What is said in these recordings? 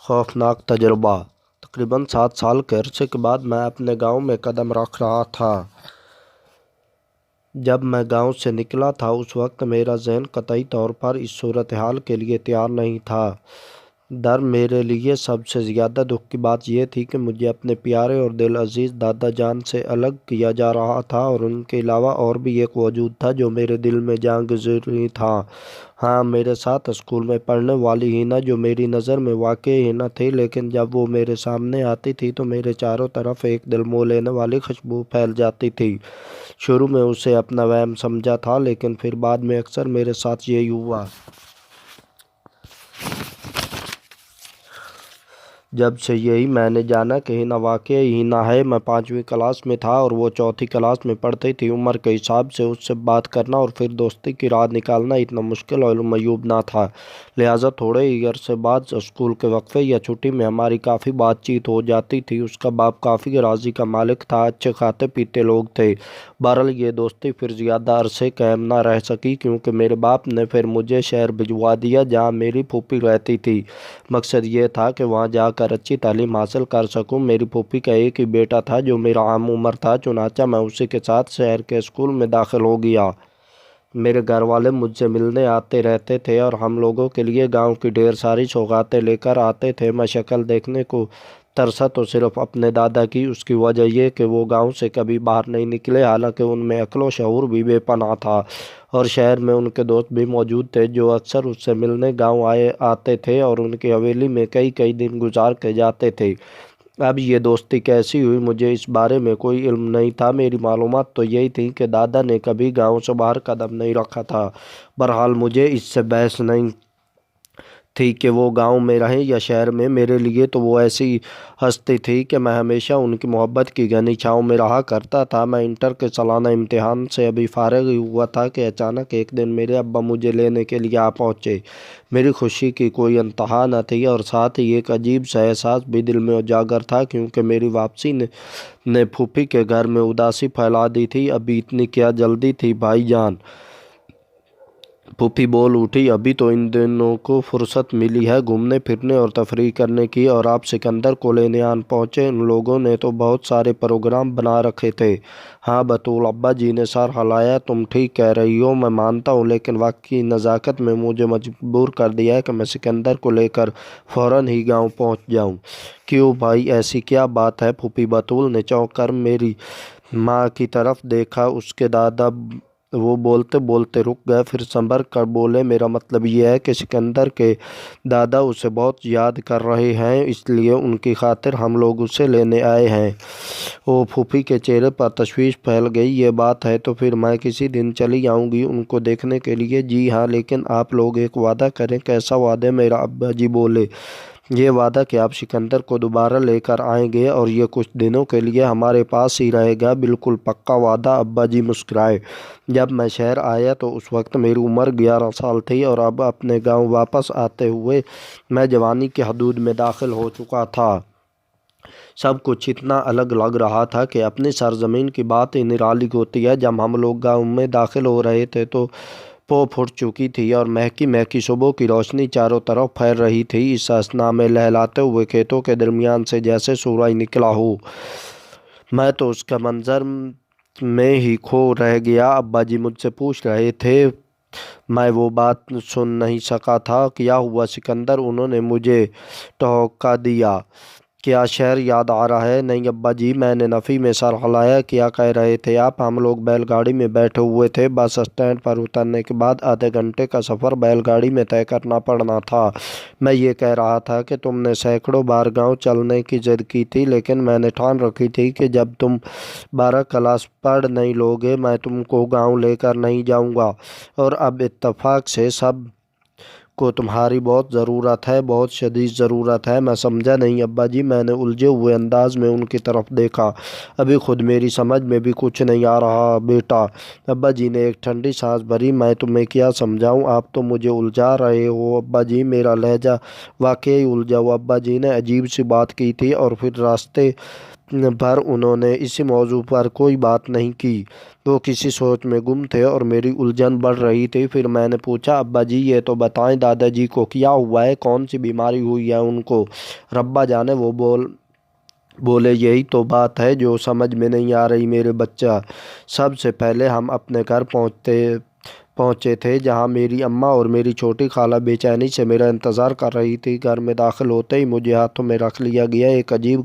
خوفناک تجربہ۔ تقریباً 7 سال کے عرصے کے بعد میں اپنے گاؤں میں قدم رکھ رہا تھا۔ جب میں گاؤں سے نکلا تھا اس وقت میرا ذہن قطعی طور پر اس صورتحال کے لیے تیار نہیں تھا۔ میرے لیے سب سے زیادہ دکھ کی بات یہ تھی کہ مجھے اپنے پیارے اور دل عزیز دادا جان سے الگ کیا جا رہا تھا، اور ان کے علاوہ اور بھی ایک وجود تھا جو میرے دل میں جان گزین تھا۔ ہاں، میرے ساتھ اسکول میں پڑھنے والی ہینا، جو میری نظر میں واقعی ہینا تھی، لیکن جب وہ میرے سامنے آتی تھی تو میرے چاروں طرف ایک دل موہ لینے والی خوشبو پھیل جاتی تھی۔ شروع میں اسے اپنا وہم سمجھا تھا، لیکن پھر بعد میں اکثر میرے ساتھ یہی ہوا۔ جب سے یہی میں نے جانا کہ ہینا واقعی ہینا ہے۔ میں 5ویں کلاس میں تھا اور وہ 4تھی کلاس میں پڑھتی تھی۔ عمر کے حساب سے اس سے بات کرنا اور پھر دوستی کی راہ نکالنا اتنا مشکل اور معیوب نہ تھا، لہٰذا تھوڑے ہی عرصے بعد اسکول کے وقفے یا چھٹی میں ہماری کافی بات چیت ہو جاتی تھی۔ اس کا باپ کافی اراضی کا مالک تھا، اچھے کھاتے پیتے لوگ تھے۔ بہرحال یہ دوستی پھر زیادہ عرصے قائم نہ رہ سکی، کیونکہ میرے باپ نے پھر مجھے شہر بھجوا دیا جہاں میری پھوپھی رہتی تھی۔ مقصد یہ تھا کہ وہاں جا کر اچھی تعلیم حاصل کر سکوں۔ میری پھوپھی کا ایک ہی بیٹا تھا جو میرا ہم عمر تھا، چنانچہ میں اسی کے ساتھ شہر کے اسکول میں داخل ہو گیا۔ میرے گھر والے مجھ سے ملنے آتے رہتے تھے اور ہم لوگوں کے لیے گاؤں کی ڈھیر ساری سوغاتیں لے کر آتے تھے۔ میں شکل دیکھنے کو ترسا تو صرف اپنے دادا کی۔ اس کی وجہ یہ کہ وہ گاؤں سے کبھی باہر نہیں نکلے، حالانکہ ان میں عقل و شعور بھی بے پناہ تھا، اور شہر میں ان کے دوست بھی موجود تھے جو اکثر اس سے ملنے گاؤں آتے تھے اور ان کی حویلی میں کئی دن گزار کے جاتے تھے۔ اب یہ دوستی کیسی ہوئی مجھے اس بارے میں کوئی علم نہیں تھا۔ میری معلومات تو یہی تھی کہ دادا نے کبھی گاؤں سے باہر قدم نہیں رکھا تھا۔ بہرحال مجھے اس سے بحث نہیں تھی کہ وہ گاؤں میں رہیں یا شہر میں۔ میرے لیے تو وہ ایسی ہستی تھی کہ میں ہمیشہ ان کی محبت کی گھنی چھاؤں میں رہا کرتا تھا۔ میں انٹر کے سالانہ امتحان سے ابھی فارغ ہی ہوا تھا کہ اچانک ایک دن میرے ابا مجھے لینے کے لیے آ پہنچے۔ میری خوشی کی کوئی انتہا نہ تھی، اور ساتھ ہی ایک عجیب سا احساس بھی دل میں اجاگر تھا، کیونکہ میری واپسی نے پھوپھی کے گھر میں اداسی پھیلا دی تھی۔ ابھی اتنی کیا جلدی تھی بھائی جان؟ پھوپھی بول اٹھی۔ ابھی تو ان دنوں کو فرصت ملی ہے گھومنے پھرنے اور تفریح کرنے کی، اور آپ سکندر کو لینے آن پہنچے۔ ان لوگوں نے تو بہت سارے پروگرام بنا رکھے تھے۔ ہاں بطول، ابا جی نے سر ہلایا۔ تم ٹھیک کہہ رہی ہو، میں مانتا ہوں، لیکن وقت کی نزاکت میں مجھے مجبور کر دیا ہے کہ میں سکندر کو لے کر فوراً ہی گاؤں پہنچ جاؤں۔ کیوں بھائی، ایسی کیا بات ہے؟ پھوپھی بطول نے چونک کر میری ماں کی طرف دیکھا۔ اس کے دادا وہ بولتے بولتے رک گئے، پھر سنبھل کر بولے، میرا مطلب یہ ہے کہ سکندر کے دادا اسے بہت یاد کر رہے ہیں، اس لیے ان کی خاطر ہم لوگ اسے لینے آئے ہیں۔ او، پھوپھی کے چہرے پر تشویش پھیل گئی۔ یہ بات ہے تو پھر میں کسی دن چلی آؤں گی ان کو دیکھنے کے لیے۔ جی ہاں، لیکن آپ لوگ ایک وعدہ کریں۔ کیسا وعدہ؟ میرا ابا جی بولے۔ یہ وعدہ کہ آپ سکندر کو دوبارہ لے کر آئیں گے اور یہ کچھ دنوں کے لیے ہمارے پاس ہی رہے گا۔ بالکل پکا وعدہ، ابا جی مسکرائے۔ جب میں شہر آیا تو اس وقت میری عمر 11 سال تھی، اور اب اپنے گاؤں واپس آتے ہوئے میں جوانی کی حدود میں داخل ہو چکا تھا۔ سب کچھ اتنا الگ لگ رہا تھا کہ اپنی سرزمین کی بات ہی نرالی ہوتی ہے۔ جب ہم لوگ گاؤں میں داخل ہو رہے تھے تو پو پھٹ چکی تھی اور مہکی صبح کی روشنی چاروں طرف پھیل رہی تھی۔ اس اثنا میں لہلاتے ہوئے کھیتوں کے درمیان سے جیسے سورج نکلا ہو، میں تو اس کا منظر میں ہی کھو رہ گیا۔ ابا جی مجھ سے پوچھ رہے تھے، میں وہ بات سن نہیں سکا تھا۔ کیا ہوا سکندر؟ انہوں نے مجھے ٹھونکا دیا۔ کیا شہر یاد آ رہا ہے؟ نہیں ابا جی، میں نے نفی میں سر ہلایا۔ کیا کہہ رہے تھے آپ؟ ہم لوگ بیل گاڑی میں بیٹھے ہوئے تھے۔ بس اسٹینڈ پر اترنے کے بعد آدھے گھنٹے کا سفر بیل گاڑی میں طے کرنا پڑنا تھا۔ میں یہ کہہ رہا تھا کہ تم نے سینکڑوں بار گاؤں چلنے کی ضد کی تھی، لیکن میں نے ٹھان رکھی تھی کہ جب تم 12 کلاس پڑھ نہیں لوگے میں تم کو گاؤں لے کر نہیں جاؤں گا، اور اب اتفاق سے سب کو تمہاری بہت ضرورت ہے، بہت شدید ضرورت ہے۔ میں سمجھا نہیں ابا جی۔ میں نے الجھے ہوئے انداز میں ان کی طرف دیکھا۔ ابھی خود میری سمجھ میں بھی کچھ نہیں آ رہا بیٹا۔ ابا جی نے ایک ٹھنڈی سانس بھری۔ میں تمہیں کیا سمجھاؤں؟ آپ تو مجھے الجھا رہے ہو ابا جی۔ میرا لہجہ واقعی الجھا ہوا۔ ابا جی نے عجیب سی بات کی تھی، اور پھر راستے پر انہوں نے اسی موضوع پر کوئی بات نہیں کی۔ وہ کسی سوچ میں گم تھے اور میری الجھن بڑھ رہی تھی۔ پھر میں نے پوچھا، ابا جی یہ تو بتائیں دادا جی کو کیا ہوا ہے، کون سی بیماری ہوئی ہے ان کو؟ ربا جانے، وہ بولے یہی تو بات ہے جو سمجھ میں نہیں آ رہی میرے بچہ۔ سب سے پہلے ہم اپنے گھر پہنچے تھے جہاں میری اماں اور میری چھوٹی خالہ بے چینی سے میرا انتظار کر رہی تھی۔ گھر میں داخل ہوتے ہی مجھے ہاتھوں میں رکھ لیا گیا۔ ایک عجیب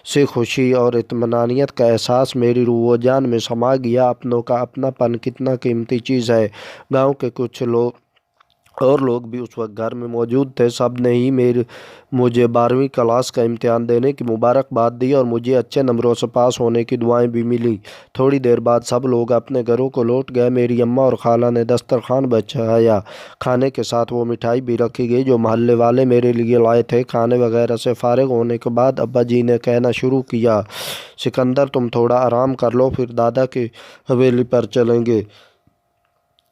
سی خوشی اور اطمینانیت کا احساس میری روح و جان میں سما گیا۔ اپنوں کا اپنا پن کتنا قیمتی چیز ہے۔ گاؤں کے کچھ لوگ بھی اس وقت گھر میں موجود تھے۔ سب نے ہی مجھے 12ویں کلاس کا امتحان دینے کی مبارکباد دی اور مجھے اچھے نمبروں سے پاس ہونے کی دعائیں بھی ملی۔ تھوڑی دیر بعد سب لوگ اپنے گھروں کو لوٹ گئے۔ میری اماں اور خالہ نے دسترخوان بچھایا۔ کھانے کے ساتھ وہ مٹھائی بھی رکھی گئی جو محلے والے میرے لیے لائے تھے۔ کھانے وغیرہ سے فارغ ہونے کے بعد ابا جی نے کہنا شروع کیا، سکندر تم تھوڑا آرام کر لو، پھر دادا کی حویلی پر چلیں گے۔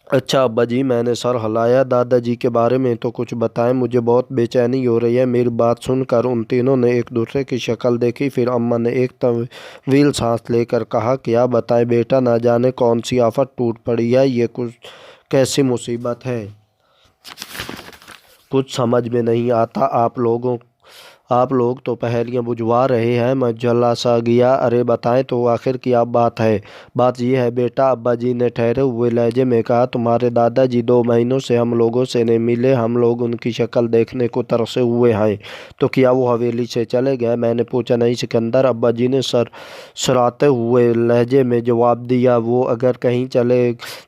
اچھا ابا جی، میں نے سر ہلایا۔ دادا جی کے بارے میں تو کچھ بتائیں، مجھے بہت بے چینی ہو رہی ہے۔ میری بات سن کر ان تینوں نے ایک دوسرے کی شکل دیکھی۔ پھر اماں نے ایک طویل سانس لے کر کہا، کیا بتائیں بیٹا، نہ جانے کون سی آفت ٹوٹ پڑی ہے، یہ کیسی مصیبت ہے، کچھ سمجھ میں نہیں آتا۔ آپ لوگ تو پہیلیاں بجھوا رہے ہیں۔ میں جھلا سا گیا۔ ارے بتائیں تو آخر کیا بات ہے؟ بات یہ ہے بیٹا، ابا جی نے ٹھہرے ہوئے لہجے میں کہا، تمہارے دادا جی 2 مہینوں سے ہم لوگوں سے نہیں ملے۔ ہم لوگ ان کی شکل دیکھنے کو ترسے ہوئے ہیں۔ تو کیا وہ حویلی سے چلے گئے؟ میں نے پوچھا۔ نہیں سکندر، ابا جی نے سراتے ہوئے لہجے میں جواب دیا، وہ اگر کہیں چلے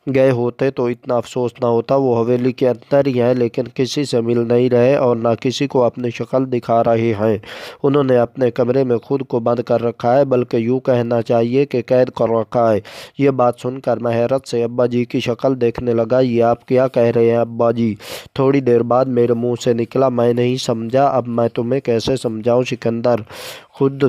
گئے ہوتے تو اتنا افسوس نہ ہوتا۔ وہ حویلی کے اندر ہی ہیں، لیکن کسی سے مل نہیں رہے اور نہ کسی کو اپنی شکل دکھا رہے ہیں۔ انہوں نے اپنے کمرے میں خود کو بند کر رکھا ہے، بلکہ یوں کہنا چاہیے کہ قید کر رکھا ہے۔ یہ بات سن کر میں حیرت سے ابا جی کی شکل دیکھنے لگا۔ یہ آپ کیا کہہ رہے ہیں ابا جی؟ تھوڑی دیر بعد میرے منہ سے نکلا، میں نہیں سمجھا۔ اب میں تمہیں کیسے سمجھاؤں سکندر؟ خود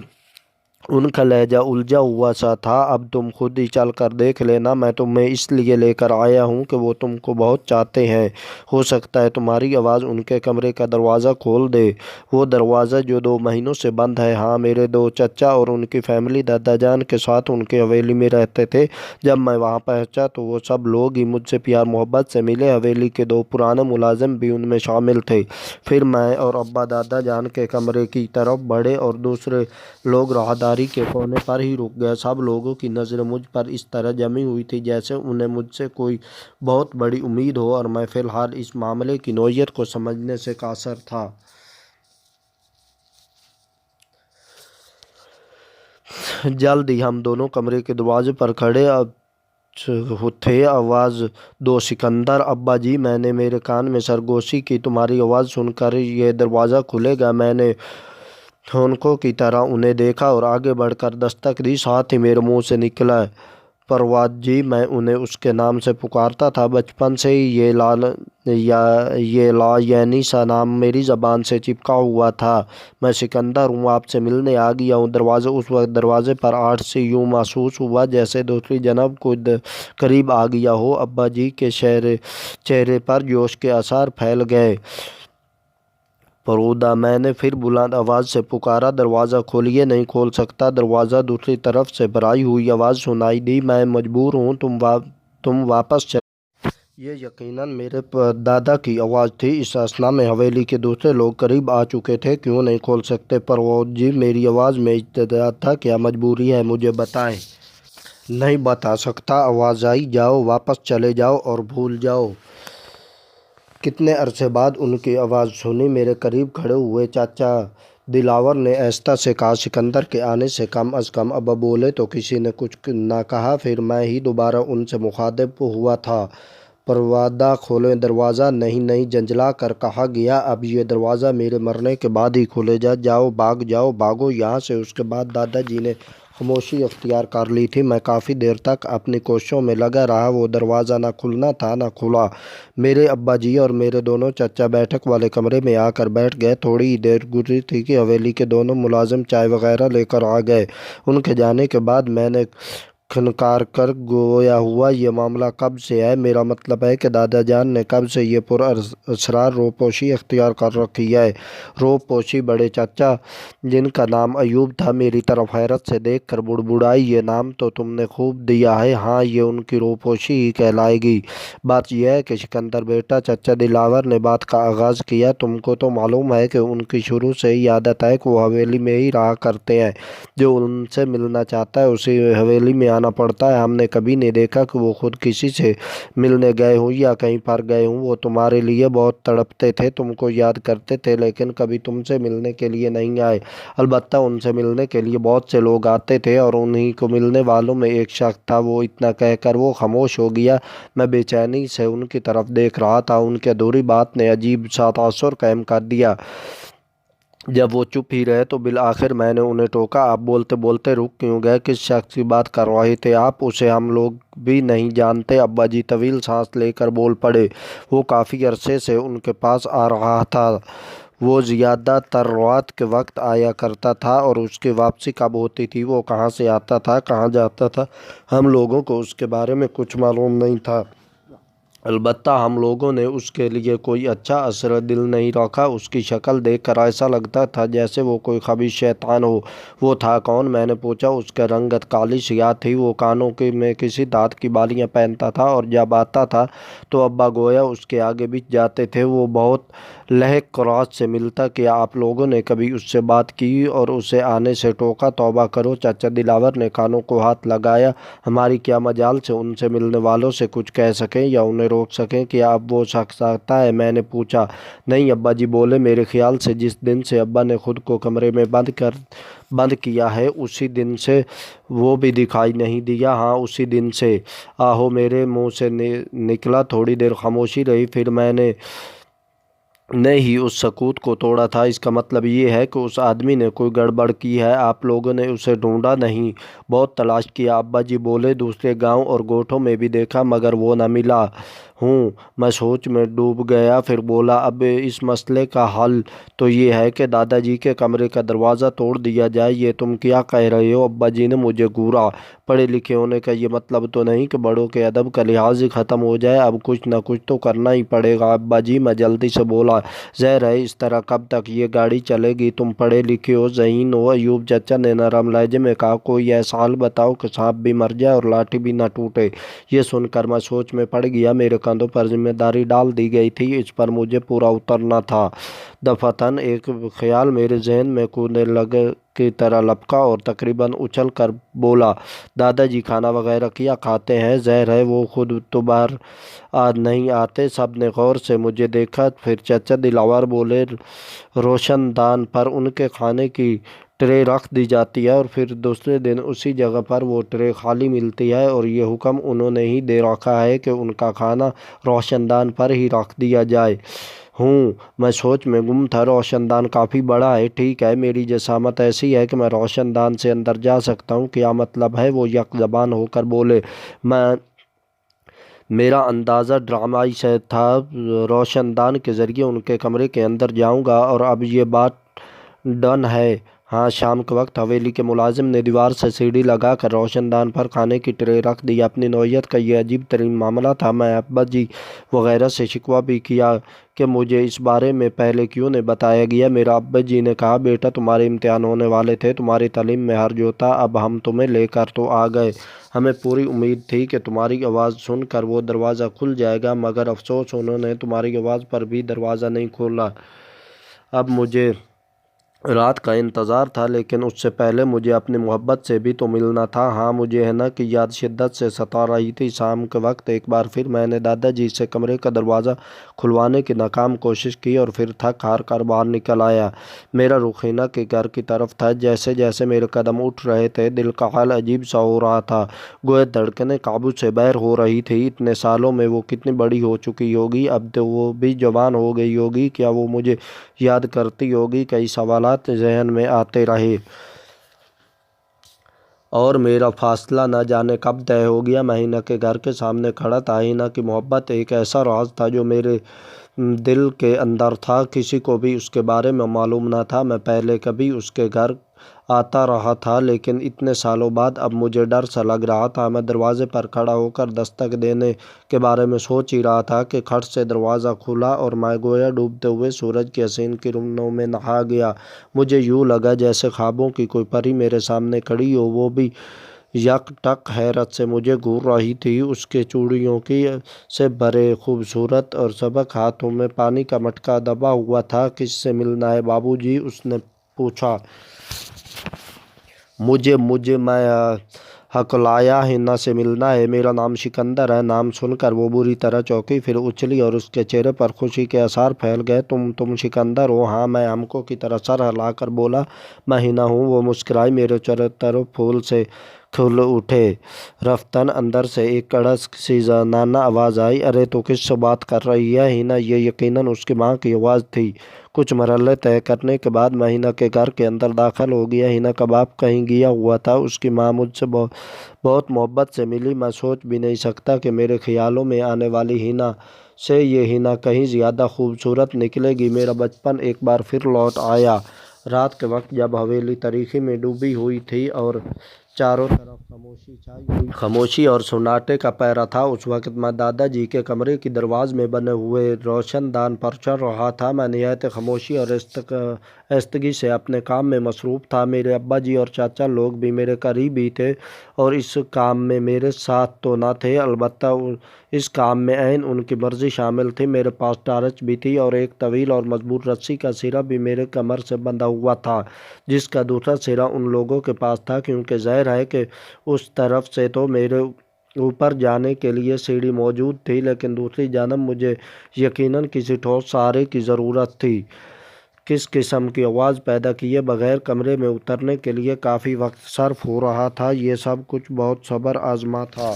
ان کا لہجہ الجھا ہوا سا تھا۔ اب تم خود ہی چل کر دیکھ لینا۔ میں تمہیں اس لیے لے کر آیا ہوں کہ وہ تم کو بہت چاہتے ہیں۔ ہو سکتا ہے تمہاری آواز ان کے کمرے کا دروازہ کھول دے، وہ دروازہ جو 2 مہینوں سے بند ہے۔ ہاں، میرے 2 چچا اور ان کی فیملی دادا جان کے ساتھ ان کی حویلی میں رہتے تھے۔ جب میں وہاں پہنچا تو وہ سب لوگ ہی مجھ سے پیار محبت سے ملے۔ حویلی کے 2 پرانے ملازم بھی ان میں شامل تھے۔ پھر میں اور ابا دادا جان کے کمرے کی طرف بڑھے اور دوسرے لوگ راہداری کے کونے پر ہی رک گئے۔ سب لوگوں کی نظریں مجھ پر اس طرح جمی ہوئی تھی جیسے انہیں مجھ سے کوئی بہت بڑی امید ہو، اور میں فی الحال اس معاملے کی نوعیت کو سمجھنے سے قاصر تھا۔ جلد ہی ہم دونوں کمرے کے دروازے پر کھڑے تھے۔ آواز دو سکندر۔ ابا جی، میں نے میرے کان میں سرگوشی کی، تمہاری آواز سن کر یہ دروازہ کھلے گا۔ میں نے ہونکوں کی طرح انہیں دیکھا اور آگے بڑھ کر دستک دی۔ ساتھ ہی میرے منہ سے نکلا، پروات جی۔ میں انہیں اس کے نام سے پکارتا تھا۔ بچپن سے ہی یہ لا یعنی سا نام میری زبان سے چپکا ہوا تھا۔ میں سکندر ہوں، آپ سے ملنے آ گیا ہوں۔ اس وقت دروازے پر آہٹ سے یوں محسوس ہوا جیسے دوسری جناب کو قریب آ گیا ہو۔ ابا جی کے چہرے پر جوش کے آثار پھیل گئے۔ پرودا، میں نے پھر بلند آواز سے پکارا، دروازہ کھولیے۔ نہیں کھول سکتا۔ دروازہ دوسری طرف سے بھرائی ہوئی آواز سنائی دی، میں مجبور ہوں، تم واپس چلے۔ یہ یقیناً میرے دادا کی آواز تھی۔ اس اثنا میں حویلی کے دوسرے لوگ قریب آ چکے تھے۔ کیوں نہیں کھول سکتے پروات جی؟ میری آواز میں اجتہاد تھا۔ کیا مجبوری ہے؟ مجھے بتائیں۔ نہیں بتا سکتا۔ آواز آئی، جاؤ، واپس چلے جاؤ اور بھول جاؤ۔ کتنے عرصے بعد ان کی آواز سنی۔ میرے قریب کھڑے ہوئے چاچا دلاور نے آہستہ سے کہا، سکندر کے آنے سے کم از کم ابا بولے تو کسی نے کچھ نہ کہا۔ پھر میں ہی دوبارہ ان سے مخاطب ہوا تھا، پرودا کھولیں دروازہ۔ نہیں، جھنجھلا کر کہا گیا، اب یہ دروازہ میرے مرنے کے بعد ہی کھلے گا۔ جاؤ، بھاگو یہاں سے۔ اس کے بعد دادا جی نے خاموشی اختیار کر لی تھی۔ میں کافی دیر تک اپنی کوششوں میں لگا رہا۔ وہ دروازہ نہ کھلنا تھا نہ کھلا۔ میرے ابا جی اور میرے دونوں چچا بیٹھک والے کمرے میں آ کر بیٹھ گئے۔ تھوڑی ہی دیر گزری تھی کہ حویلی کے دونوں ملازم چائے وغیرہ لے کر آ گئے۔ ان کے جانے کے بعد میں نے کھنکار کر گویا ہوا، یہ معاملہ کب سے ہے؟ میرا مطلب ہے کہ دادا جان نے کب سے یہ اسرار روپوشی اختیار کر رکھی ہے؟ روپوشی بڑے چچا، جن کا نام ایوب تھا، میری طرف حیرت سے دیکھ کر بڑبڑائی۔ یہ نام تو تم نے خوب دیا ہے۔ ہاں، یہ ان کی روپوشی ہی کہلائے گی۔ بات یہ ہے کہ سکندر بیٹا، چچا دلاور نے بات کا آغاز کیا، تم کو تو معلوم ہے کہ ان کی شروع سے ہی عادت ہے کہ وہ حویلی میں ہی رہا کرتے ہیں۔ جو ان سے ملنا چاہتا ہے اسی حویلی میں آنا پڑتا ہے۔ ہم نے کبھی نہیں دیکھا کہ وہ خود کسی سے ملنے گئے ہوں یا کہیں پر گئے ہوں۔ وہ تمہارے لیے بہت تڑپتے تھے، تم کو یاد کرتے تھے، لیکن کبھی تم سے ملنے کے لیے نہیں آئے۔ البتہ ان سے ملنے کے لیے بہت سے لوگ آتے تھے اور انہی کو ملنے والوں میں ایک شخص تھا۔ وہ اتنا کہہ کر وہ خاموش ہو گیا۔ میں بے چینی سے ان کی طرف دیکھ رہا تھا۔ ان کی ادھوری بات نے عجیب سا تاثر قائم کر دیا۔ جب وہ چپ ہی رہے تو بالآخر میں نے انہیں ٹوکا، آپ بولتے بولتے رک کیوں گئے؟ کس شخص کی بات کر رہے تھے آپ؟ اسے ہم لوگ بھی نہیں جانتے۔ ابا جی طویل سانس لے کر بول پڑے۔ وہ کافی عرصے سے ان کے پاس آ رہا تھا۔ وہ زیادہ تر رات کے وقت آیا کرتا تھا، اور اس کی واپسی کب ہوتی تھی، وہ کہاں سے آتا تھا، کہاں جاتا تھا، ہم لوگوں کو اس کے بارے میں کچھ معلوم نہیں تھا۔ البتہ ہم لوگوں نے اس کے لیے کوئی اچھا اثر دل نہیں رکھا۔ اس کی شکل دیکھ کر ایسا لگتا تھا جیسے وہ کوئی خبیث شیطان ہو۔ وہ تھا کون؟ میں نے پوچھا۔ اس کی رنگت کالی سیاہ تھی۔ وہ کانوں میں کسی دھات کی بالیاں پہنتا تھا، اور جب آتا تھا تو ابا گویا اس کے آگے بچھ جاتے تھے۔ وہ بہت لہک راج سے ملتا۔ کیا آپ لوگوں نے کبھی اس سے بات کی اور اسے آنے سے ٹوکا؟ توبہ کرو! چچا دلاور نے کانوں کو ہاتھ لگایا۔ ہماری کیا مجال سے ان سے ملنے والوں سے کچھ کہہ سکیں یا انہیں روک سکیں؟ کیا اب وہ شخص آتا ہے؟ میں نے پوچھا۔ نہیں، ابا جی بولے، میرے خیال سے جس دن سے ابا نے خود کو کمرے میں بند کیا ہے اسی دن سے وہ بھی دکھائی نہیں دیا۔ ہاں، اسی دن سے۔ آہو! میرے منہ سے نکلا۔ تھوڑی دیر خاموشی رہی، پھر میں نے ہی اس سکوت کو توڑا تھا۔ اس کا مطلب یہ ہے کہ اس آدمی نے کوئی گڑبڑ کی ہے؟ آپ لوگوں نے اسے ڈھونڈا نہیں؟ بہت تلاش کیا، ابا جی بولے، دوسرے گاؤں اور گوٹھوں میں بھی دیکھا، مگر وہ نہ ملا۔ میں سوچ میں ڈوب گیا، پھر بولا، اب اس مسئلے کا حل تو یہ ہے کہ دادا جی کے کمرے کا دروازہ توڑ دیا جائے۔ یہ تم کیا کہہ رہے ہو؟ ابا جی نے مجھے گھورا۔ پڑھے لکھے ہونے کا یہ مطلب تو نہیں کہ بڑوں کے ادب کا لحاظ ہی ختم ہو جائے؟ اب کچھ نہ کچھ تو کرنا ہی پڑے گا ابا جی۔ میں جلدی سے بولا، ظاہر ہے اس طرح کب تک یہ گاڑی چلے گی؟ تم پڑھے لکھے ہو، ذہین ہو۔ ایوب چچا نے نرم لہجے میں کہا، کوئی ایسا حل بتاؤ کہ سانپ بھی مر جائے اور لاٹھی بھی نہ ٹوٹے۔ یہ سن کر میں سوچ میں پڑ گیا۔ میرے کندھوں پر ذمہ داری ڈال دی گئی تھی، اس پر مجھے پورا اترنا تھا۔ دفعتاً ایک خیال میرے ذہن میں کودنے کی طرح لپکا اور تقریباً اچھل کر بولا، دادا جی کھانا وغیرہ کیا کھاتے ہیں؟ ظاہر ہے وہ خود تو باہر نہیں آتے۔ سب نے غور سے مجھے دیکھا۔ پھر چچا دلاور بولے، روشن دان پر ان کے کھانے کی ٹرے رکھ دی جاتی ہے اور پھر دوسرے دن اسی جگہ پر وہ ٹرے خالی ملتی ہے، اور یہ حکم انہوں نے ہی دے رکھا ہے کہ ان کا کھانا روشن دان پر ہی رکھ دیا جائے۔ میں سوچ میں گم تھا۔ روشن دان کافی بڑا ہے؟ ٹھیک ہے، میری جسامت ایسی ہے کہ میں روشن دان سے اندر جا سکتا ہوں۔ کیا مطلب ہے؟ وہ یک زبان ہو کر بولے۔ میرا اندازہ ڈرامائی سے تھا۔ روشن دان کے ذریعے ان کے کمرے کے اندر جاؤں گا، اور اب یہ بات ڈن ہے۔ ہاں، شام کے وقت حویلی کے ملازم نے دیوار سے سیڑھی لگا کر روشن دان پر کھانے کی ٹرے رکھ دی۔ اپنی نوعیت کا یہ عجیب ترین معاملہ تھا۔ میں ابا جی وغیرہ سے شکوہ بھی کیا کہ مجھے اس بارے میں پہلے کیوں نہیں بتایا گیا۔ میرا ابا جی نے کہا، بیٹا تمہارے امتحان ہونے والے تھے، تمہاری تعلیم میں حرج ہوتا، اب ہم تمہیں لے کر تو آ گئے۔ ہمیں پوری امید تھی کہ تمہاری آواز سن کر وہ دروازہ کھل جائے گا، مگر افسوس انہوں نے تمہاری آواز پر بھی دروازہ نہیں کھولا۔ اب مجھے رات کا انتظار تھا، لیکن اس سے پہلے مجھے اپنی محبت سے بھی تو ملنا تھا۔ ہاں، مجھے ہے نا کی یاد شدت سے ستا رہی تھی۔ شام کے وقت ایک بار پھر میں نے دادا جی سے کمرے کا دروازہ کھلوانے کی ناکام کوشش کی اور پھر تھک ہار کر باہر نکل آیا۔ میرا رخ ہینا کے گھر کی طرف تھا۔ جیسے جیسے میرے قدم اٹھ رہے تھے دل کا حال عجیب سا ہو رہا تھا، گویا دھڑکنیں قابو سے باہر ہو رہی تھی۔ اتنے سالوں میں وہ کتنی بڑی ہو چکی ہوگی، اب تو وہ بھی جوان ہو گئی ہوگی، کیا وہ مجھے یاد کرتی ہوگی؟ کئی سوالات ذہن میں آتے رہے، اور میرا فیصلہ نہ جانے کب طے ہو گیا۔ میں ہینا کے گھر کے سامنے کھڑا تھا۔ ہینا کی محبت ایک ایسا راز تھا جو میرے دل کے اندر تھا، کسی کو بھی اس کے بارے میں معلوم نہ تھا۔ میں پہلے کبھی اس کے گھر آتا رہا تھا، لیکن اتنے سالوں بعد اب مجھے ڈر سا لگ رہا تھا۔ میں دروازے پر کھڑا ہو کر دستک دینے کے بارے میں سوچ ہی رہا تھا کہ کھٹ سے دروازہ کھلا اور میں گویا ڈوبتے ہوئے سورج کی حسین کرنوں میں نہا گیا۔ مجھے یوں لگا جیسے خوابوں کی کوئی پری میرے سامنے کھڑی ہو، وہ بھی یک ٹک حیرت سے مجھے گھور رہی تھی۔ اس کے چوڑیوں کی سے بھرے خوبصورت اور سبک ہاتھوں میں پانی کا مٹکا دبا ہوا تھا۔ کس سے ملنا ہے بابو جی؟ اس نے پوچھا۔ مجھے میں ہکلایا۔ ہینا سے ملنا ہے؟ میرا نام سکندر ہے۔ نام سن کر وہ بری طرح چونکی، پھر اچھلی اور اس کے چہرے پر خوشی کے آثار پھیل گئے۔ تم سکندر ہو؟ ہاں، میں ہمکو کی طرح سر ہلا کر بولا۔ میں ہینا ہوں۔ وہ مسکرائی۔ میرے چاروں طرف پھول سے کھل اٹھے۔ رفتاً اندر سے ایک کڑک سی زنانہ آواز آئی، ارے تو کس سے بات کر رہی ہے ہینا؟ یہ یقیناً اس کی ماں کی آواز تھی۔ کچھ مرحلے طے کرنے کے بعد میں ہینا کے گھر کے اندر داخل ہو گیا۔ ہینا کا باپ کہیں گیا ہوا تھا۔ اس کی ماں مجھ سے بہت محبت سے ملی۔ میں سوچ بھی نہیں سکتا کہ میرے خیالوں میں آنے والی ہینا سے یہ ہینا کہیں زیادہ خوبصورت نکلے گی۔ میرا بچپن ایک بار پھر لوٹ آیا۔ رات کے وقت جب حویلی تاریکی میں ڈوبی ہوئی تھی اور چاروں طرف خاموشی چھائی ہوئی، خاموشی اور سناٹے کا پہرا تھا، اس وقت میں دادا جی کے کمرے کی دروازے میں بنے ہوئے روشن دان پر چڑھ رہا تھا۔ میں نہایت خاموشی اور ایستگی سے اپنے کام میں مصروف تھا۔ میرے ابا جی اور چاچا لوگ بھی میرے قریب ہی تھے اور اس کام میں میرے ساتھ تو نہ تھے، البتہ اس کام میں عین ان کی مرضی شامل تھی۔ میرے پاس ٹارچ بھی تھی اور ایک طویل اور مضبوط رسی کا سرا بھی میرے کمر سے بندھا ہوا تھا، جس کا دوسرا سرا ان لوگوں کے پاس تھا، کیونکہ ظاہر ہے کہ اس طرف سے تو میرے اوپر جانے کے لیے سیڑھی موجود تھی، لیکن دوسری جانب مجھے یقیناً کسی ٹھوس سہارے کی ضرورت تھی۔ کس قسم کی آواز پیدا کیے بغیر کمرے میں اترنے کے لیے کافی وقت صرف ہو رہا تھا۔ یہ سب کچھ بہت صبر آزما تھا۔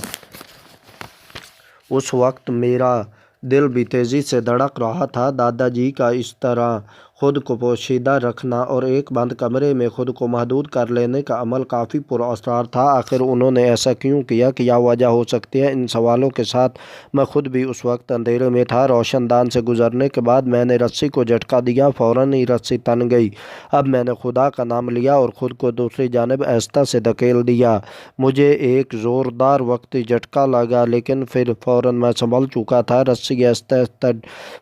اس وقت میرا دل بھی تیزی سے دھڑک رہا تھا۔ دادا جی کا اس طرح خود کو پوشیدہ رکھنا اور ایک بند کمرے میں خود کو محدود کر لینے کا عمل کافی پر اسرار تھا۔ آخر انہوں نے ایسا کیوں کیا؟ کیا وجہ ہو سکتی ہے؟ ان سوالوں کے ساتھ میں خود بھی اس وقت اندھیرے میں تھا۔ روشن دان سے گزرنے کے بعد میں نے رسی کو جھٹکا دیا، فوراً ہی رسی تن گئی۔ اب میں نے خدا کا نام لیا اور خود کو دوسری جانب آہستہ سے دھکیل دیا۔ مجھے ایک زوردار وقتی جھٹکا لگا، لیکن پھر فوراً میں سنبھل چکا تھا۔ رسی آہستہ آہستہ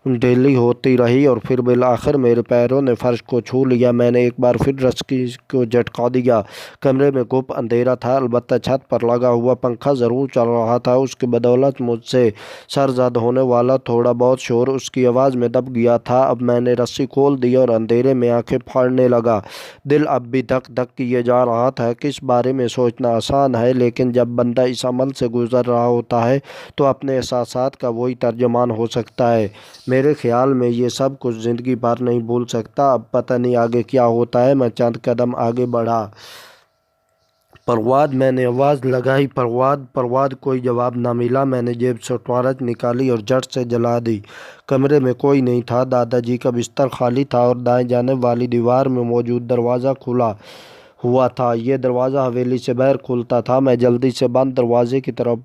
ڈھیلی ہوتی رہی اور پھر بالآخر میرے پیروں نے فرش کو چھو لیا۔ میں نے ایک بار پھر رسی کو جھٹکا دیا۔ کمرے میں گپ اندھیرا تھا، البتہ چھت پر لگا ہوا پنکھا ضرور چل رہا تھا۔ اس کی بدولت مجھ سے سر زد ہونے والا تھوڑا بہت شور اس کی آواز میں دب گیا تھا۔ اب میں نے رسی کھول دی اور اندھیرے میں آنکھیں پھاڑنے لگا۔ دل اب بھی دھک دھک کیے جا رہا تھا۔ کس بارے میں سوچنا آسان ہے، لیکن جب بندہ اس عمل سے گزر رہا ہوتا ہے تو اپنے احساسات کا وہی ترجمان ہو سکتا ہے۔ میرے خیال میں یہ سب کچھ زندگی بھر نہیں بھول سکتا۔ اب پتہ نہیں آگے کیا ہوتا ہے۔ میں چند قدم آگے بڑھا۔ پرواد! میں نے آواز لگائی۔ پرواد! کوئی جواب نہ ملا۔ میں نے جیب سے ٹارچ نکالی اور جھٹ سے جلا دی۔ کمرے میں کوئی نہیں تھا۔ دادا جی کا بستر خالی تھا اور دائیں جانب والی دیوار میں موجود دروازہ کھلا ہوا تھا۔ یہ دروازہ حویلی سے باہر کھلتا تھا۔ میں جلدی سے بند دروازے کی طرف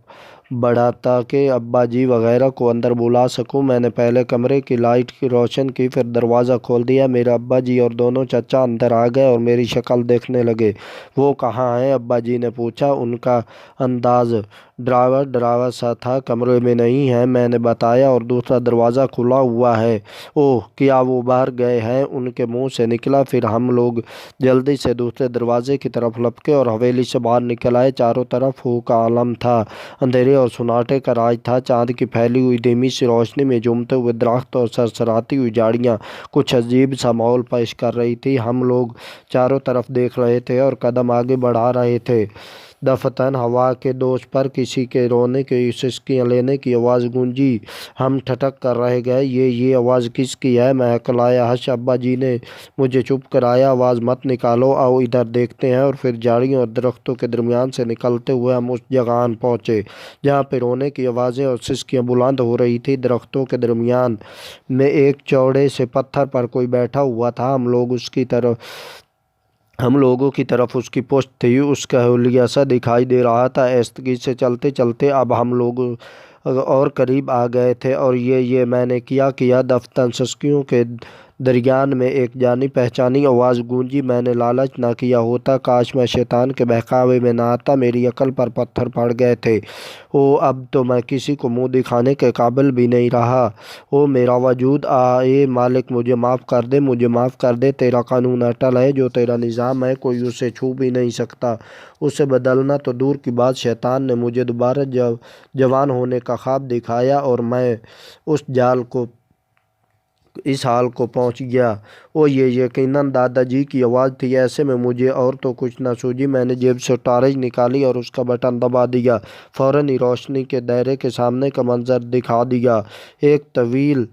بڑھا تاکہ ابا جی وغیرہ کو اندر بلا سکوں۔ میں نے پہلے کمرے کی لائٹ روشن کی، پھر دروازہ کھول دیا۔ میرے ابا جی اور دونوں چچا اندر آ گئے اور میری شکل دیکھنے لگے۔ وہ کہاں ہیں؟ ابا جی نے پوچھا۔ ان کا انداز ڈراوا سا تھا۔ کمرے میں نہیں ہیں، میں نے بتایا، اور دوسرا دروازہ کھلا ہوا ہے۔ اوہ! کیا وہ باہر گئے ہیں؟ ان کے منہ سے نکلا۔ پھر ہم لوگ جلدی سے دوسرے دروازے کی طرف لپکے اور حویلی سے باہر نکل آئے۔ چاروں طرف پھو کا عالم تھا، اندھیرے اور سناٹے کا راج تھا۔ چاند کی پھیلی ہوئی دھیمی سی روشنی میں جھومتے ہوئے درخت اور سرسراتی ہوئی جھاڑیاں کچھ عجیب سا ماحول پیش کر رہی تھی۔ ہم لوگ چاروں طرف دیکھ رہے تھے اور قدم آگے بڑھا رہے تھے۔ دفعتاً ہوا کے دوش پر کسی کے رونے کی سسکیاں لینے کی آواز گونجی۔ ہم ٹھٹک کر رہ گئے۔ یہ آواز کس کی ہے؟ میں ہکلایا۔ ہش! ابا جی نے مجھے چپ کرایا۔ آواز مت نکالو، آؤ ادھر دیکھتے ہیں۔ اور پھر جھاڑیوں اور درختوں کے درمیان سے نکلتے ہوئے ہم اس جگہ پہنچے جہاں پہ رونے کی آوازیں اور سسکیاں بلند ہو رہی تھیں۔ درختوں کے درمیان میں ایک چوڑے سے پتھر پر کوئی بیٹھا ہوا تھا۔ ہم لوگوں کی طرف اس کی پشت تھی۔ اس کا حلیہ سا دکھائی دے رہا تھا۔ آہستگی سے چلتے چلتے اب ہم لوگ اور قریب آ گئے تھے اور یہ میں نے کیا دفعتاً سسکیوں کے درمیان میں ایک جانی پہچانی آواز گونجی۔ میں نے لالچ نہ کیا ہوتا، کاش میں شیطان کے بہکاوے میں نہ آتا، میری عقل پر پتھر پڑ گئے تھے۔ اب تو میں کسی کو منہ دکھانے کے قابل بھی نہیں رہا۔ میرا وجود، اے مالک مجھے معاف کر دے، مجھے معاف کر دے۔ تیرا قانون اٹل ہے، جو تیرا نظام ہے کوئی اسے چھو بھی نہیں سکتا۔ اسے بدلنا تو دور کی بات، شیطان نے مجھے دوبارہ جوان ہونے کا خواب دکھایا اور میں اس حال کو پہنچ گیا۔ یہ یقیناً دادا جی کی آواز تھی۔ ایسے میں مجھے اور تو کچھ نہ سوجی، میں نے جیب سے ٹارچ نکالی اور اس کا بٹن دبا دیا۔ فوراً ہی روشنی کے دائرے کے سامنے کا منظر دکھا دیا۔ ایک طویل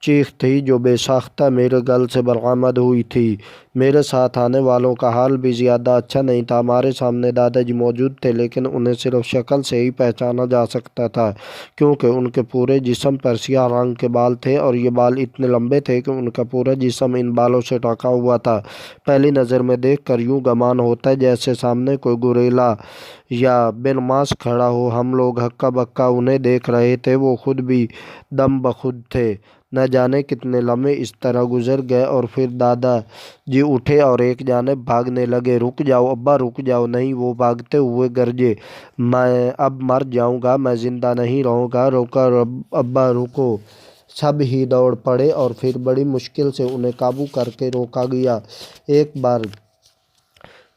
چیخ تھی جو بے ساختہ میرے گل سے برآمد ہوئی تھی۔ میرے ساتھ آنے والوں کا حال بھی زیادہ اچھا نہیں تھا۔ ہمارے سامنے دادا جی موجود تھے، لیکن انہیں صرف شکل سے ہی پہچانا جا سکتا تھا، کیونکہ ان کے پورے جسم پر سیاہ رنگ کے بال تھے اور یہ بال اتنے لمبے تھے کہ ان کا پورا جسم ان بالوں سے ڈھکا ہوا تھا۔ پہلی نظر میں دیکھ کر یوں گمان ہوتا ہے جیسے سامنے کوئی گوریلا یا بن ماسک کھڑا ہو۔ ہم لوگ ہکا بکا انہیں دیکھ رہے تھے، وہ خود بھی دم بخود تھے۔ نہ جانے کتنے لمحے اس طرح گزر گئے اور پھر دادا جی اٹھے اور ایک جانب بھاگنے لگے۔ رک جاؤ ابا، رک جاؤ۔ نہیں، وہ بھاگتے ہوئے گرجے، میں اب مر جاؤں گا، میں زندہ نہیں رہوں گا۔ روکو ابا، رکو۔ سب ہی دوڑ پڑے اور پھر بڑی مشکل سے انہیں قابو کر کے روکا گیا۔ ایک بار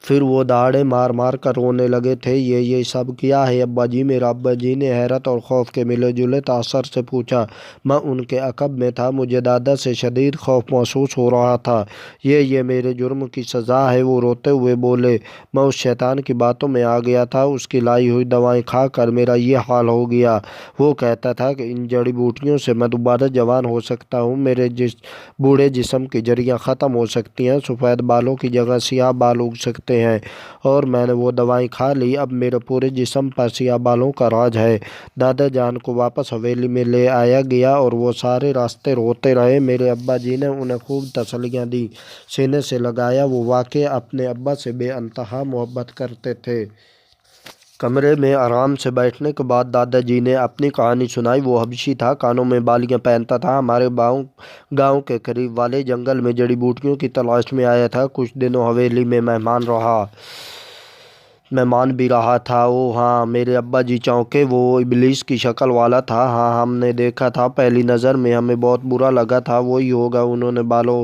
پھر وہ دہاڑے مار مار کر رونے لگے تھے۔ یہ سب کیا ہے ابا جی؟ میرا ابا جی نے حیرت اور خوف کے ملے جلے تاثر سے پوچھا۔ میں ان کے عقب میں تھا، مجھے دادا سے شدید خوف محسوس ہو رہا تھا۔ یہ میرے جرم کی سزا ہے، وہ روتے ہوئے بولے۔ میں اس شیطان کی باتوں میں آ گیا تھا، اس کی لائی ہوئی دوائیں کھا کر میرا یہ حال ہو گیا۔ وہ کہتا تھا کہ ان جڑی بوٹیوں سے میں دوبارہ جوان ہو سکتا ہوں، میرے بوڑھے جسم کی جڑیاں ختم ہو سکتی ہیں، سفید بالوں کی جگہ سیاہ بال اگ سکتے ہیں، اور میں نے وہ دوائیں کھا لی۔ اب میرے پورے جسم پر سیاہ بالوں کا راج ہے۔ دادا جان کو واپس حویلی میں لے آیا گیا اور وہ سارے راستے روتے رہے۔ میرے ابا جی نے انہیں خوب تسلیاں دی، سینے سے لگایا۔ وہ واقعی اپنے ابا سے بے انتہا محبت کرتے تھے۔ کمرے میں آرام سے بیٹھنے کے بعد دادا جی نے اپنی کہانی سنائی۔ وہ حبشی تھا، کانوں میں بالیاں پہنتا تھا، ہمارے گاؤں کے قریب والے جنگل میں جڑی بوٹیوں کی تلاش میں آیا تھا، کچھ دنوں حویلی میں مہمان بھی رہا تھا۔ ہاں، میرے ابا جی چونکے، وہ ابلیس کی شکل والا تھا۔ ہاں، ہم نے دیکھا تھا، پہلی نظر میں ہمیں بہت برا لگا تھا۔ وہی ہوگا، انہوں نے بالوں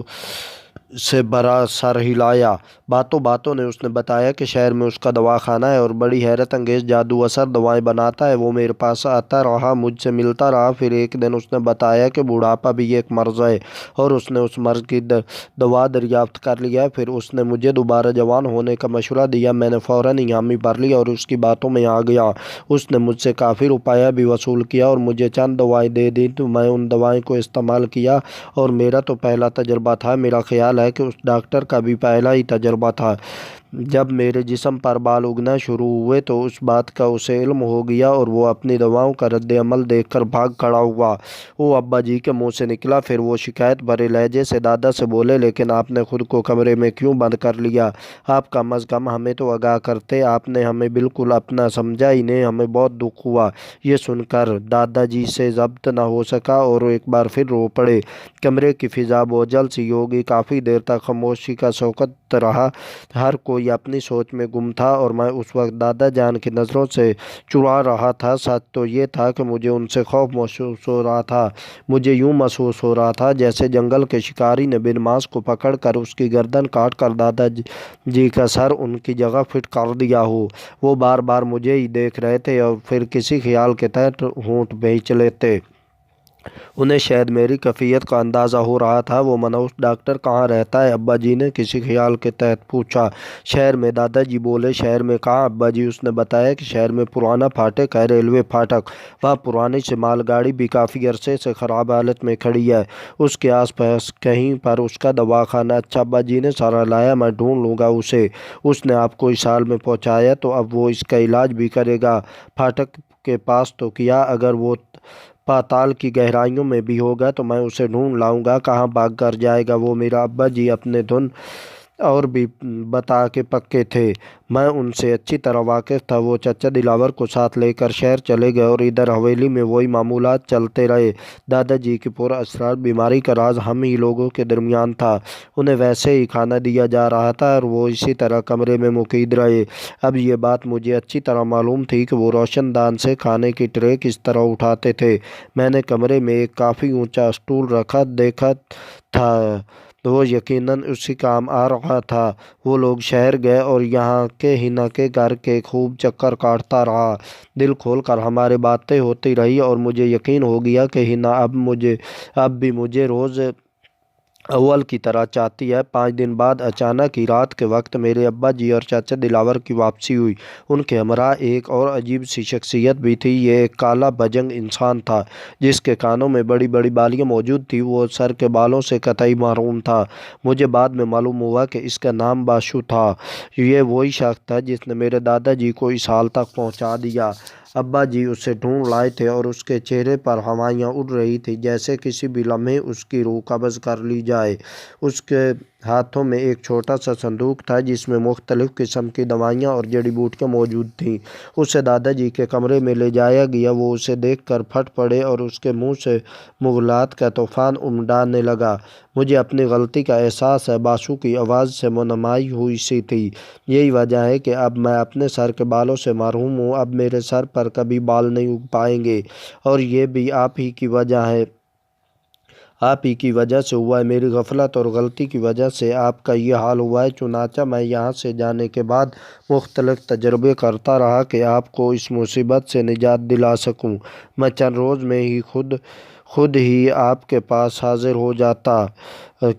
سے بھرا سر ہلایا۔ باتوں باتوں نے اس نے بتایا کہ شہر میں اس کا دواخانہ ہے اور بڑی حیرت انگیز جادو اثر دوائیں بناتا ہے۔ وہ میرے پاس آتا رہا، مجھ سے ملتا رہا، پھر ایک دن اس نے بتایا کہ بڑھاپا بھی ایک مرض ہے اور اس نے اس مرض کی دوا دریافت کر لیا۔ پھر اس نے مجھے دوبارہ جوان ہونے کا مشورہ دیا۔ میں نے فوراً ہی حامی بھر لی اور اس کی باتوں میں آ گیا۔ اس نے مجھ سے کافی روپیہ بھی وصول کیا اور مجھے چند دوائیں دے دیں، تو میں ان دوائیں کو استعمال کیا اور میرا تو پہلا تجربہ تھا، میرا خیال ہے کہ اس ڈاکٹر کا بھی پہلا ہی تجربہ تھا۔ جب میرے جسم پر بال اگنا شروع ہوئے تو اس بات کا اسے علم ہو گیا اور وہ اپنی دواؤں کا رد عمل دیکھ کر بھاگ کھڑا ہوا۔ ابا جی کے منہ سے نکلا۔ پھر وہ شکایت بھرے لہجے سے دادا سے بولے، لیکن آپ نے خود کو کمرے میں کیوں بند کر لیا؟ آپ کم از کم ہمیں تو آگاہ کرتے، آپ نے ہمیں بالکل اپنا سمجھا ہی نہیں۔ ہمیں بہت دکھ ہوا۔ یہ سن کر دادا جی سے ضبط نہ ہو سکا اور ایک بار پھر رو پڑے۔ کمرے کی فضا بوجھل سی ہو گئی۔ کافی دیر تک خاموشی کا سکوت رہا، ہر کوئی اپنی سوچ میں گم تھا اور میں اس وقت دادا جان کی نظروں سے چرا رہا تھا۔ سچ تو یہ تھا کہ مجھے ان سے خوف محسوس ہو رہا تھا۔ مجھے یوں محسوس ہو رہا تھا جیسے جنگل کے شکاری نے بن ماس کو پکڑ کر اس کی گردن کاٹ کر دادا جی کا سر ان کی جگہ فٹ کر دیا ہو۔ وہ بار بار مجھے ہی دیکھ رہے تھے اور پھر کسی خیال کے تحت ہونٹ بھینچ لیتے۔ انہیں شاید میری کیفیت کا اندازہ ہو رہا تھا۔ وہ منحوس ڈاکٹر کہاں رہتا ہے؟ ابا جی نے کسی خیال کے تحت پوچھا۔ شہر میں، دادا جی بولے۔ شہر میں کہاں ابا جی؟ اس نے بتایا کہ شہر میں پرانا پھاٹک ہے، ریلوے پھاٹک، وہاں پرانی سی مال گاڑی بھی کافی عرصے سے خراب حالت میں کھڑی ہے، اس کے آس پاس کہیں پر اس کا دواخانہ۔ اچھا، ابا جی نے سر ہلایا، میں ڈھونڈ لوں گا اسے۔ اس نے آپ کو اس حال میں پہنچایا تو اب وہ اس کا علاج بھی کرے گا۔ پھاٹک کے پاس تو کیا، اگر وہ پاتال کی گہرائیوں میں بھی ہوگا تو میں اسے ڈھونڈ لاؤں گا۔ کہاں بھاگ کر جائے گا وہ؟ میرا ابا جی اپنے دھن اور بھی بتا کے پکے تھے۔ میں ان سے اچھی طرح واقف تھا۔ وہ چچا دلاور کو ساتھ لے کر شہر چلے گئے اور ادھر حویلی میں وہی معمولات چلتے رہے۔ دادا جی کی پر اسرار بیماری کا راز ہم ہی لوگوں کے درمیان تھا۔ انہیں ویسے ہی کھانا دیا جا رہا تھا اور وہ اسی طرح کمرے میں مقید رہے۔ اب یہ بات مجھے اچھی طرح معلوم تھی کہ وہ روشن دان سے کھانے کی ٹرے کس طرح اٹھاتے تھے۔ میں نے کمرے میں ایک کافی اونچا اسٹول رکھا دیکھا تھا، وہ یقیناً اسی کام آ رہا تھا۔ وہ لوگ شہر گئے اور یہاں کے ہنا کے گھر کے خوب چکر کاٹتا رہا۔ دل کھول کر ہماری باتیں ہوتی رہی اور مجھے یقین ہو گیا کہ ہنا اب بھی مجھے روز اول کی طرح چاہتی ہے۔ 5 دن بعد اچانک ہی رات کے وقت میرے ابا جی اور چاچا دلاور کی واپسی ہوئی۔ ان کے ہمراہ ایک اور عجیب سی شخصیت بھی تھی۔ یہ ایک کالا بھجنگ انسان تھا جس کے کانوں میں بڑی بڑی بالیاں موجود تھیں۔ وہ سر کے بالوں سے قطعی محروم تھا۔ مجھے بعد میں معلوم ہوا کہ اس کا نام باشو تھا۔ یہ وہی شخص تھا جس نے میرے دادا جی کو اس حال تک پہنچا دیا۔ ابا جی اسے ڈھونڈ لائے تھے اور اس کے چہرے پر ہوائیاں اڑ رہی تھیں جیسے کسی بھی لمحے اس کی روح قبض کر لی جائے۔ اس کے ہاتھوں میں ایک چھوٹا سا صندوق تھا جس میں مختلف قسم کی دوائیاں اور جڑی بوٹیاں موجود تھیں۔ اسے دادا جی کے کمرے میں لے جایا گیا۔ وہ اسے دیکھ کر پھٹ پڑے اور اس کے منہ سے مغالطات کا طوفان امڈانے لگا۔ مجھے اپنی غلطی کا احساس ہے۔ باشو کی آواز سے منمائی ہوئی سی تھی۔ یہی وجہ ہے کہ اب میں اپنے سر کے بالوں سے محروم ہوں۔ اب میرے سر پر کبھی بال نہیں اگ پائیں گے اور یہ بھی آپ ہی کی وجہ ہے۔ آپ ہی کی وجہ سے ہوا ہے۔ میری غفلت اور غلطی کی وجہ سے آپ کا یہ حال ہوا ہے۔ چنانچہ میں یہاں سے جانے کے بعد مختلف تجربے کرتا رہا کہ آپ کو اس مصیبت سے نجات دلا سکوں۔ میں چند روز میں ہی خود ہی آپ کے پاس حاضر ہو جاتا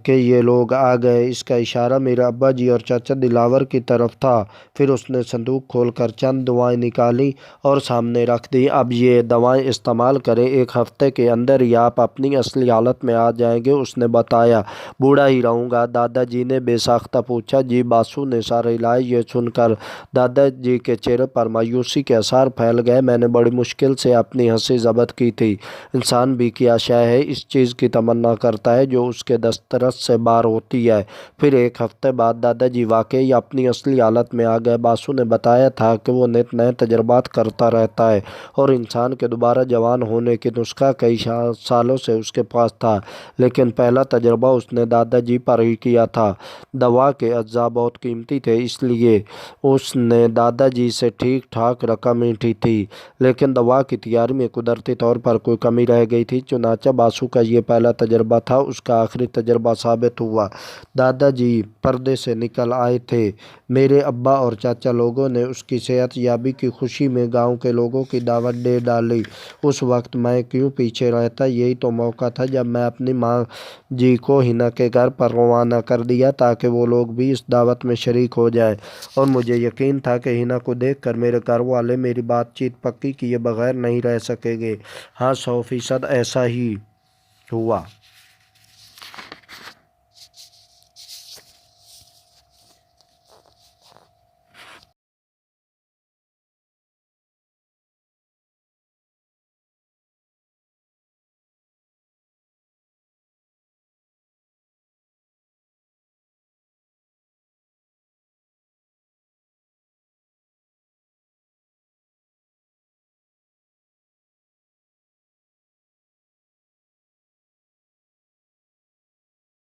کہ یہ لوگ آ گئے۔ اس کا اشارہ میرے ابا جی اور چچا دلاور کی طرف تھا۔ پھر اس نے صندوق کھول کر چند دوائیں نکالیں اور سامنے رکھ دیں۔ اب یہ دوائیں استعمال کریں، 1 ہفتے کے اندر ہی آپ اپنی اصلی حالت میں آ جائیں گے۔ اس نے بتایا۔ بوڑھا ہی رہوں گا؟ دادا جی نے بے ساختہ پوچھا۔ جی، باشو نے سر ہلائے۔ یہ سن کر دادا جی کے چہرے پر مایوسی کے آثار پھیل گئے۔ میں نے بڑی مشکل سے اپنی ہنسی ضبط کی تھی۔ انسان بھی کیا شے ہے، اس چیز کی تمنا کرتا ہے جو اس کے دسترس سے باہر ہوتی ہے۔ پھر 1 ہفتے بعد دادا جی واقعی اپنی اصلی حالت میں آ گئے۔ باشو نے بتایا تھا کہ وہ نت نئے تجربات کرتا رہتا ہے اور انسان کے دوبارہ جوان ہونے کی نسخہ کئی سالوں سے اس کے پاس تھا، لیکن پہلا تجربہ اس نے دادا جی پر ہی کیا تھا۔ دوا کے اجزاء بہت قیمتی تھے، اس لیے اس نے دادا جی سے ٹھیک ٹھاک رقم ایٹھی تھی، لیکن دوا کی تیاری میں قدرتی طور پر کوئی کمی رہ گئی تھی۔ چنانچہ باشو کا یہ پہلا تجربہ تھا، اس کا آخری تجربہ ثابت ہوا۔ دادا جی پردے سے نکل آئے تھے۔ میرے ابا اور چاچا لوگوں نے اس کی صحت یابی کی خوشی میں گاؤں کے لوگوں کی دعوت دے ڈالی۔ اس وقت میں کیوں پیچھے رہتا؟ یہی تو موقع تھا جب میں اپنی ماں جی کو ہنا کے گھر پر روانہ کر دیا تاکہ وہ لوگ بھی اس دعوت میں شریک ہو جائیں، اور مجھے یقین تھا کہ ہنا کو دیکھ کر میرے گھر والے میری بات چیت پکی کیے بغیر نہیں رہ سکیں گے۔ ہاں، 100% ایسا ہی ہوا۔